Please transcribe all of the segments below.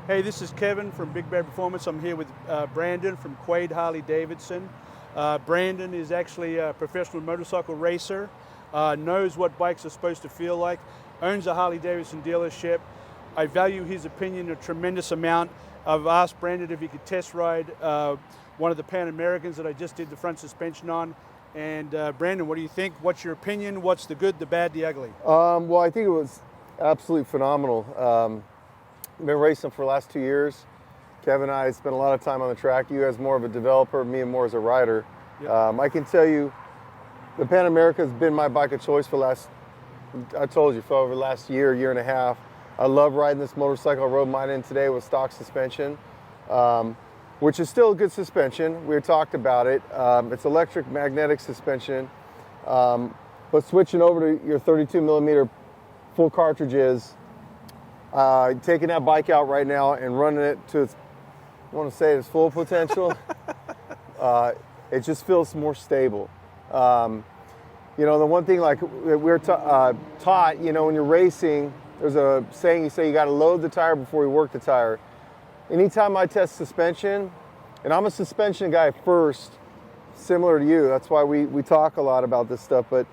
Hey, this is Kevin from Big Bad Performance. I'm here with Brandon from Quaid Harley Davidson. Brandon is actually a professional motorcycle racer, knows what bikes are supposed to feel like, owns a Harley Davidson dealership. I value his opinion a tremendous amount. I've asked Brandon if he could test ride one of the Pan Americans that I just did the front suspension on. And Brandon, what do you think? What's your opinion? What's the good, the bad, the ugly? Well, I think it was absolutely phenomenal. I've been racing for the last 2 years. Kevin and I spent a lot of time on the track. You as more of a developer, me and more as a rider. Yep. I can tell you, the Pan America has been my bike of choice for the last, I told you, for over the last year and a half. I love riding this motorcycle. I rode mine in today with stock suspension, which is still a good suspension. We talked about it. It's electric magnetic suspension, but switching over to your 32 millimeter full cartridges, taking that bike out right now and running it to its, I want to say its full potential, it just feels more stable. You know, the one thing like we're taught, you know, when you're racing, there's a saying you say you got to load the tire before you work the tire. Anytime I test suspension, and I'm a suspension guy first, similar to you, that's why we talk a lot about this stuff, but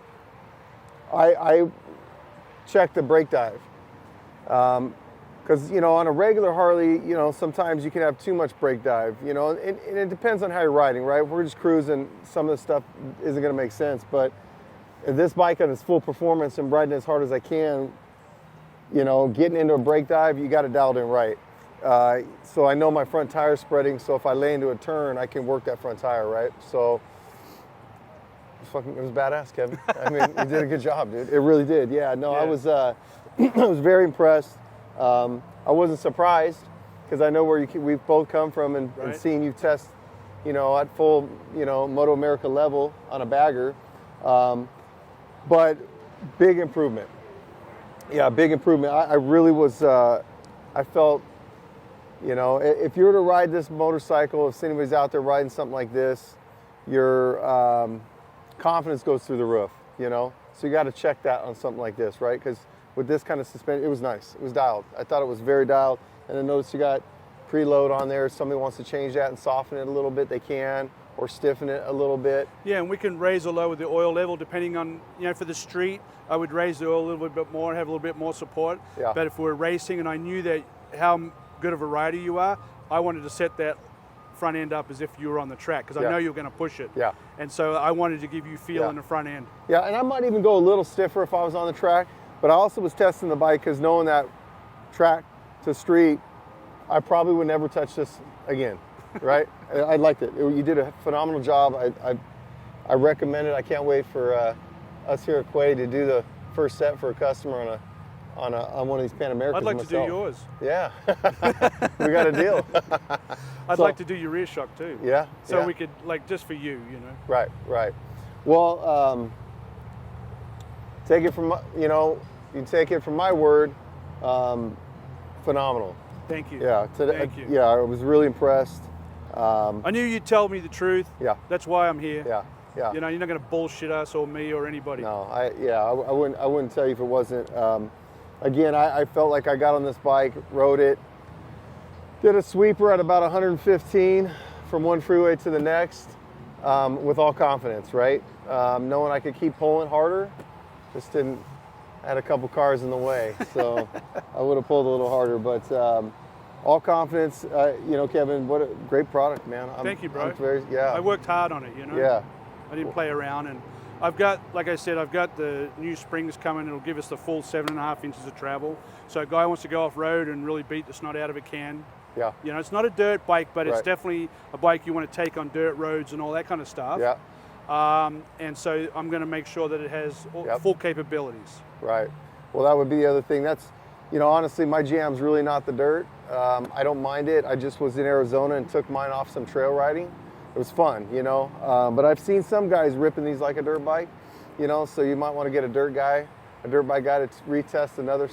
I check the brake dive. Because, you know, on a regular Harley, you know, sometimes you can have too much brake dive, you know, and it depends on how you're riding, right? If we're just cruising, some of the stuff isn't going to make sense, but if this bike on its full performance and riding as hard as I can, you know, getting into a brake dive, you got to dial it in right. So I know my front tire's spreading, so if I lay into a turn, I can work that front tire, right? So it was badass, Kevin. I mean, you did a good job, dude. It really did. Yeah, no, yeah. I was I was very impressed. I wasn't surprised because I know where we've both come from and seen you test, you know, at full, you know, MotoAmerica level on a bagger. But big improvement. Yeah, big improvement. I really was, I felt, you know, if you were to ride this motorcycle, if anybody's out there riding something like this, your confidence goes through the roof, you know? So you got to check that on something like this, right? Because with this kind of suspension, it was nice. It was dialed. I thought it was very dialed. And I noticed you got preload on there. If somebody wants to change that and soften it a little bit, they can, or stiffen it a little bit. Yeah, and we can raise or lower the oil level depending on, you know, for the street, I would raise the oil a little bit more, have a little bit more support. Yeah. But if we're racing and I knew that how good of a rider you are, I wanted to set that front end up as if you were on the track because I know you're going to push it. Yeah. And so I wanted to give you feel in the front end. Yeah, and I might even go a little stiffer if I was on the track. But I also was testing the bike because knowing that track to street, I probably would never touch this again, right? I liked it. You did a phenomenal job. I recommend it. I can't wait for us here at Quaid to do the first set for a customer on one of these Pan Americans. I'd like to do yours. Yeah, we got a deal. I'd like to do your rear shock too. Yeah. So we could, like, just for you, you know. Right, right. Well, take it from, you know, you can take it from my word, phenomenal. Thank you. Yeah, thank you. Yeah, I was really impressed. I knew you'd tell me the truth. Yeah. That's why I'm here. Yeah, yeah. You know, you're not going to bullshit us or me or anybody. No, I wouldn't tell you if it wasn't. Again, I felt like I got on this bike, rode it, did a sweeper at about 115 from one freeway to the next, with all confidence, right? Knowing I could keep pulling harder, just didn't. I had a couple cars in the way, so I would have pulled a little harder. But all confidence, you know, Kevin, what a great product, man. Thank you, bro. Yeah. I worked hard on it, you know. Yeah. I didn't play around, and I've got, like I said, I've got the new springs coming. It'll give us the full 7.5 inches of travel. So a guy wants to go off road and really beat the snot out of a can. Yeah. You know, it's not a dirt bike, but it's definitely a bike you want to take on dirt roads and all that kind of stuff. Yeah. And so I'm going to make sure that it has full capabilities. Right. Well, that would be the other thing. That's, you know, honestly, my jam's really not the dirt. I don't mind it. I just was in Arizona and took mine off some trail riding. It was fun, you know. But I've seen some guys ripping these like a dirt bike, you know, so you might want to get a dirt bike guy to retest another,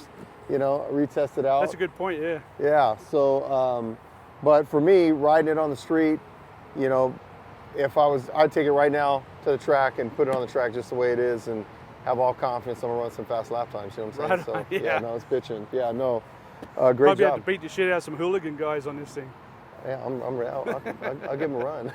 you know, retest it out. That's a good point, yeah. Yeah, so, but for me, riding it on the street, you know, I'd take it right now to the track and put it on the track just the way it is and have all confidence I'm gonna run some fast lap times, you know what I'm saying? Right, so, yeah, no, it's bitching. Yeah, no. Great Probably job. have to beat the shit out of some hooligan guys on this thing. Yeah, I'll give him a run.